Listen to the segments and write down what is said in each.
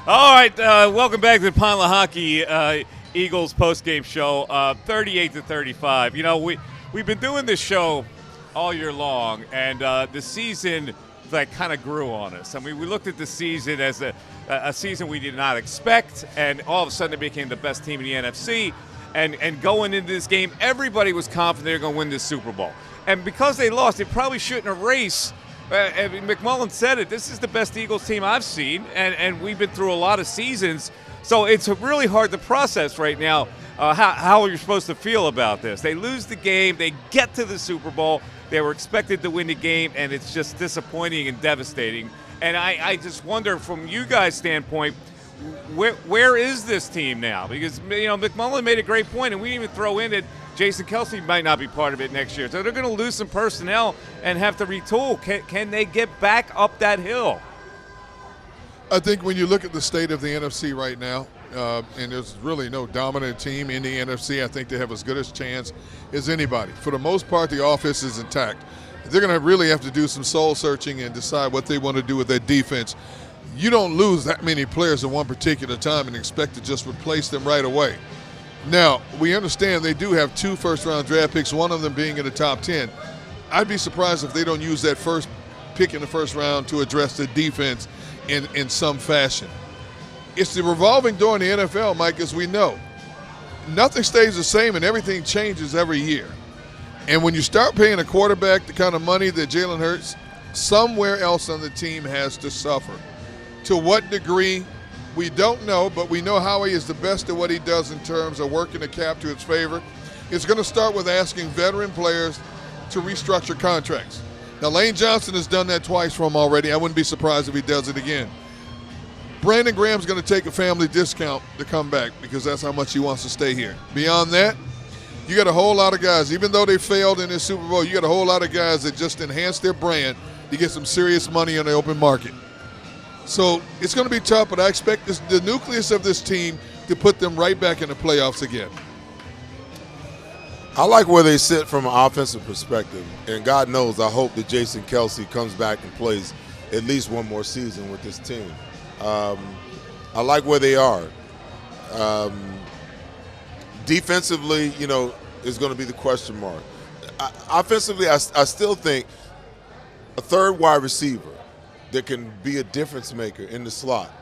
All right, welcome back to the Pond Hockey Eagles postgame show, 38-35. You know, we've been doing this show all year long, and the season kind of grew on us. I mean, we looked at the season as a season we did not expect, and all of a sudden it became the best team in the NFC. And going into this game, everybody was confident they were going to win this Super Bowl. And because they lost, they probably shouldn't erase. McMullen said it. This is the best Eagles team I've seen, and we've been through a lot of seasons. So it's really hard to process right now how you're supposed to feel about this. They lose the game. They get to the Super Bowl. They were expected to win the game, and it's just disappointing and devastating. And I just wonder, from you guys' standpoint, where is this team now? Because, McMullen made a great point, and we didn't even throw in that Jason Kelce might not be part of it next year. So they're going to lose some personnel and have to retool. Can they get back up that hill? I think when you look at the state of the NFC right now, and there's really no dominant team in the NFC, I think they have as good a chance as anybody. For the most part, the offense is intact. They're going to really have to do some soul searching and decide what they want to do with their defense. You don't lose that many players at one particular time and expect to just replace them right away. Now, we understand they do have 2 first-round draft picks, one of them being in the top 10. I'd be surprised if they don't use that first pick in the first round to address the defense in some fashion. It's the revolving door in the NFL, Mike, as we know. Nothing stays the same and everything changes every year. And when you start paying a quarterback the kind of money that Jalen Hurts, somewhere else on the team has to suffer. To what degree, we don't know, but we know Howie is the best at what he does in terms of working the cap to his favor. It's going to start with asking veteran players to restructure contracts. Now, Lane Johnson has done that twice for him already. I wouldn't be surprised if he does it again. Brandon Graham's going to take a family discount to come back because that's how much he wants to stay here. Beyond that, you got a whole lot of guys, even though they failed in this Super Bowl, you got a whole lot of guys that just enhance their brand to get some serious money on the open market. So it's going to be tough, but I expect the nucleus of this team to put them right back in the playoffs again. I like where they sit from an offensive perspective, and God knows I hope that Jason Kelce comes back and plays at least one more season with this team. I like where they are. Defensively, is going to be the question mark. Offensively, I still think a third wide receiver that can be a difference maker in the slot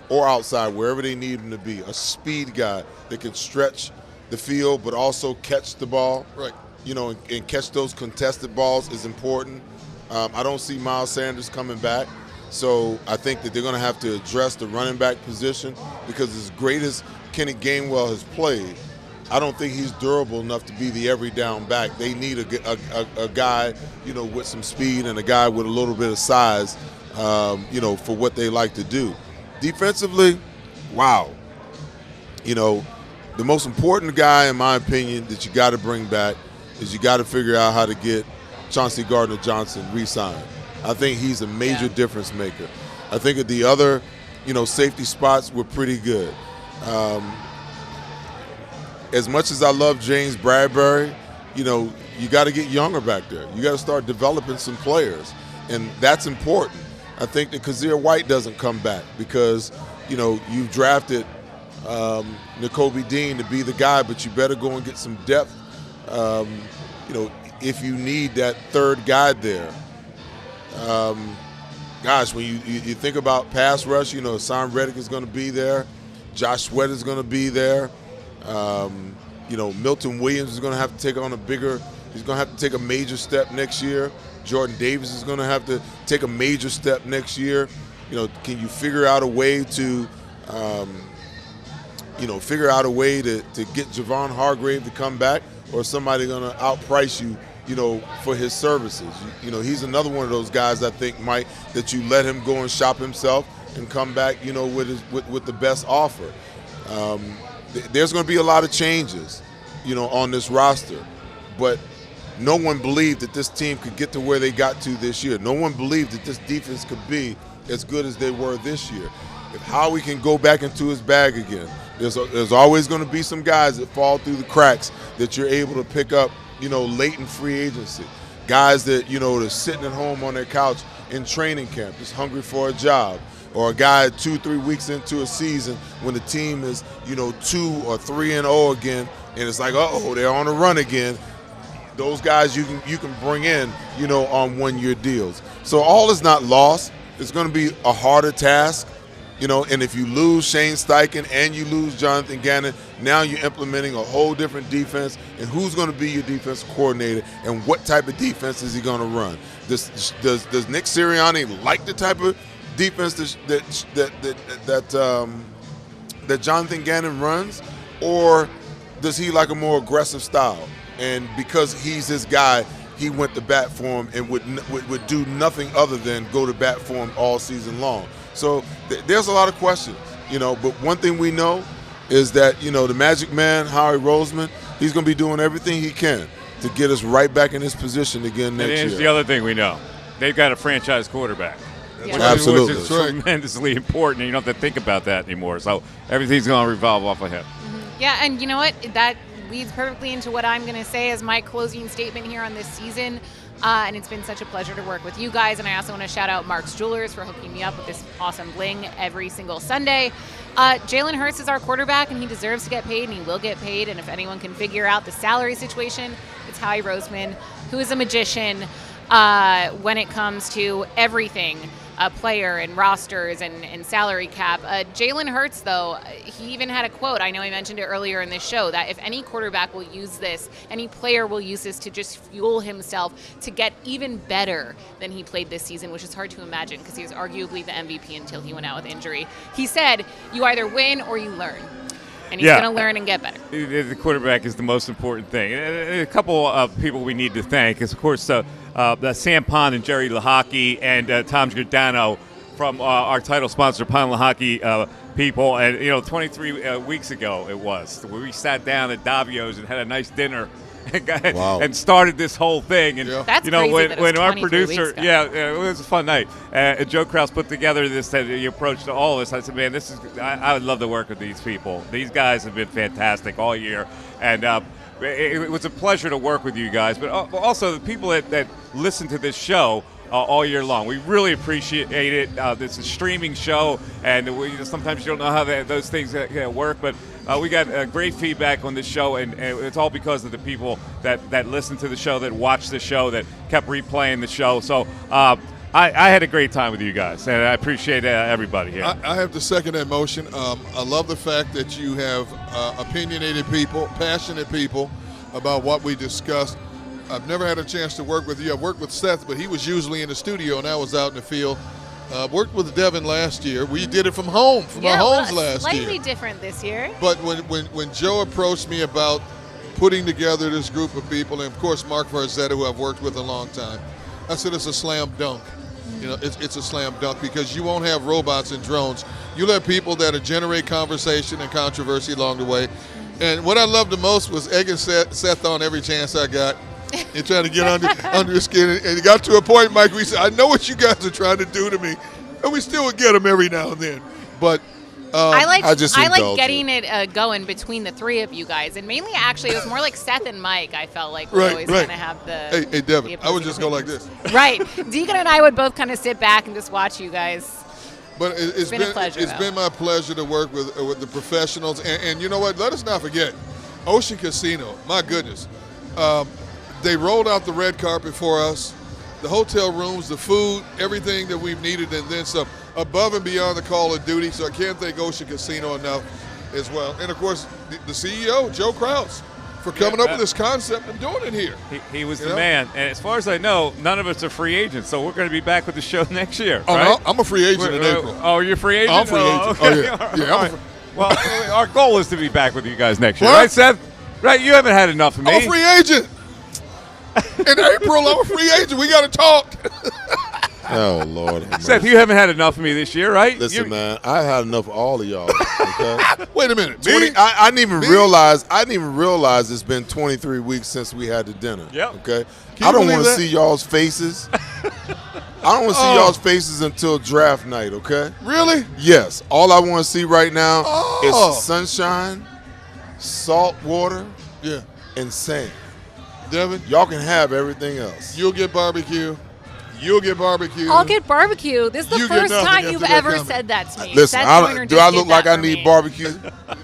or outside, wherever they need him to be. A speed guy that can stretch the field but also catch the ball, right? And catch those contested balls is important. I don't see Miles Sanders coming back, so I think that they're going to have to address the running back position because as great as Kenny Gainwell has played, I don't think he's durable enough to be the every down back. They need a guy, with some speed and a guy with a little bit of size, for what they like to do. Defensively, wow. The most important guy, in my opinion, that you got to bring back is you got to figure out how to get Chauncey Gardner-Johnson re-signed. I think he's a major difference maker. I think at the other, safety spots were pretty good. As much as I love James Bradbury, you got to get younger back there. You got to start developing some players, and that's important. I think that Kazir White doesn't come back because, you've drafted Nakobe Dean to be the guy, but you better go and get some depth, if you need that third guy there. Gosh, when you think about pass rush, Hassan Reddick is going to be there. Josh Sweat is going to be there. Milton Williams is going to have to take on he's going to have to take a major step next year. Jordan Davis is going to have to take a major step next year. Can you figure out a way to, get Javon Hargrave to come back, or is somebody going to outprice you, for his services? He's another one of those guys I think that you let him go and shop himself and come back, with the best offer. There's going to be a lot of changes, on this roster. But no one believed that this team could get to where they got to this year. No one believed that this defense could be as good as they were this year. If Howie can go back into his bag again, there's always going to be some guys that fall through the cracks that you're able to pick up, late in free agency. guys that, you know, that's sitting at home on their couch in training camp, just hungry for a job, or a guy 2-3 weeks into a season when the team is, you know, 2 or 3-0 again, and it's like, uh-oh, they're on a run again. Those guys you can bring in, you know, on 1-year deals. So all is not lost. It's going to be a harder task, you know, and if you lose Shane Steichen and you lose Jonathan Gannon, now you're implementing a whole different defense, and who's going to be your defensive coordinator and what type of defense is he going to run? Does Nick Sirianni like the type of defense that Jonathan Gannon runs, or does he like a more aggressive style? And because he's his guy, he went to bat for him and would do nothing other than go to bat for him all season long. So there's a lot of questions, you know, but one thing we know is that, you know, the Magic Man, Howie Roseman, he's going to be doing everything he can to get us right back in this position again next year. And here's the other thing we know. They've got a franchise quarterback. Yeah. Absolutely. Which is tremendously important, and you don't have to think about that anymore. So everything's going to revolve off of him. Mm-hmm. Yeah, and you know what? That leads perfectly into what I'm going to say as my closing statement here on this season. And it's been such a pleasure to work with you guys. And I also want to shout out Mark's Jewelers for hooking me up with this awesome bling every single Sunday. Jalen Hurts is our quarterback, and he deserves to get paid, and he will get paid. And if anyone can figure out the salary situation, it's Howie Roseman, who is a magician when it comes to everything. Player and rosters and salary cap. Jalen Hurts, though, he even had a quote. I know I mentioned it earlier in this show that if any quarterback will use this, any player will use this to just fuel himself to get even better than he played this season, which is hard to imagine because he was arguably the MVP until he went out with injury. He said, you either win or you learn. And he's going to learn and get better. The quarterback is the most important thing. And a couple of people we need to thank is, of course, Sam Pond and Jerry Lahaki and Tom Giordano from our title sponsor, Pond Lahaki people. And, you know, 23 weeks ago it was. We sat down at Davio's and had a nice dinner and started this whole thing. And, That's you know, crazy when our 23 producer, it was a fun night. And Joe Krause put together this approach to all of us. I said, man, I would love to work with these people. These guys have been fantastic all year. And it was a pleasure to work with you guys, but also the people that listen to this show all year long. We really appreciate it. It's a streaming show, and sometimes you don't know how those things work, but we got great feedback on this show, and it's all because of the people that listen to the show, that watch the show, that kept replaying the show. So I had a great time with you guys, and I appreciate everybody here. I have to second that motion. I love the fact that you have opinionated people, passionate people about what we discussed. I've never had a chance to work with you. I've worked with Seth, but he was usually in the studio, and I was out in the field. Worked with Devin last year. We did it from home, our homes last year. Slightly different this year. But when Joe approached me about putting together this group of people, and of course Mark Farzetta, who I've worked with a long time, I said it's a slam dunk. You know, it's a slam dunk because you won't have robots and drones. You'll have people that'll generate conversation and controversy along the way. And what I loved the most was egging Seth on every chance I got and trying to get under his skin. And it got to a point, Mike, we said, I know what you guys are trying to do to me. And we still would get them every now and then. But I like getting it going between the three of you guys. And mainly, actually, it was more like Seth and Mike, I felt like, were always going to have the Hey, Devin, I would just go like this. Right. Deacon and I would both kind of sit back and just watch you guys. But it's been a pleasure. It's been my pleasure to work with the professionals. And you know what? Let us not forget, Ocean Casino, my goodness. They rolled out the red carpet for us, the hotel rooms, the food, everything that we've needed, and then some above and beyond the call of duty. So I can't thank Ocean Casino enough as well. And, of course, the CEO, Joe Krause, for coming up with this concept and doing it here. He was the man. And as far as I know, none of us are free agents, so we're going to be back with the show next year. Oh, right? no, I'm a free agent in April. Oh, you're a free agent? I'm a free agent. Okay. Oh, yeah. Well, our goal is to be back with you guys next year. What? Right, Seth? Right, you haven't had enough of me. I'm a free agent. In April, I'm a free agent. We got to talk. Oh, Lord. Seth, you haven't had enough of me this year, right? Listen, man, I've had enough of all of y'all. Okay? Wait a minute. I didn't even realize. It's been 23 weeks since we had the dinner. Yep. Okay. I don't want to see y'all's faces. I don't want to see y'all's faces until draft night. Okay. Really? Yes. All I want to see right now is sunshine, salt water, and sand. Devin, Y'all can have everything else. you'll get barbecue. You'll get barbecue. I'll get barbecue. This is the You get first nothing time after you've that ever comment. said that to me. Listen, Seth Joyner do just I did look like that I for need me. barbecue?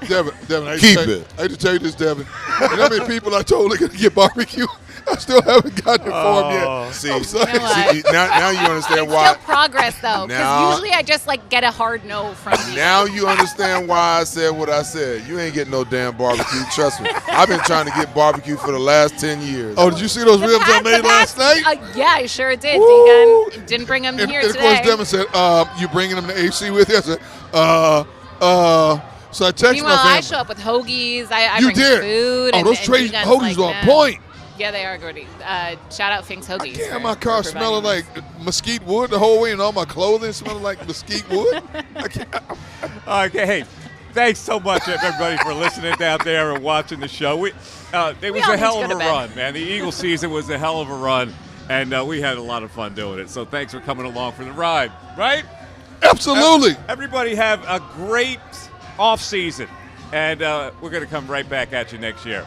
Devin, I hate Keep to tell it. I hate to tell you this, Devin. You know how many people I told are going to get barbecue? I still haven't gotten it for them yet. See, I'm sorry. You know what? see, now you understand It's why. still progress, though, Now- because usually I just like get a hard no from you. Now you understand why I said what I said. You ain't getting no damn barbecue. Trust me. I've been trying to get barbecue for the last 10 years. Oh, did you see those ribs I made last night? Yeah, I sure did. Woo! Deacon. Didn't bring them And here of today. course, Devin said, "You bringing them to AC with you?" I said, So I texted Meanwhile, my family. I show up with hoagies. I You bring did. food. Oh, and, those and Trey Deacon's hoagies like, are on nah. point. Yeah, they are good. Shout out Fink's Hoagies. Yeah, for- my car for smelling providing like mesquite wood the whole way, and all my clothing smelling like mesquite wood. I can't. Okay, hey, thanks so much, everybody, for listening down there and watching the show. It was all a need hell to of go a to bed. run, man. The Eagles season was a hell of a run, and we had a lot of fun doing it. So thanks for coming along for the ride, right? Absolutely. Everybody have a great off season, and we're going to come right back at you next year.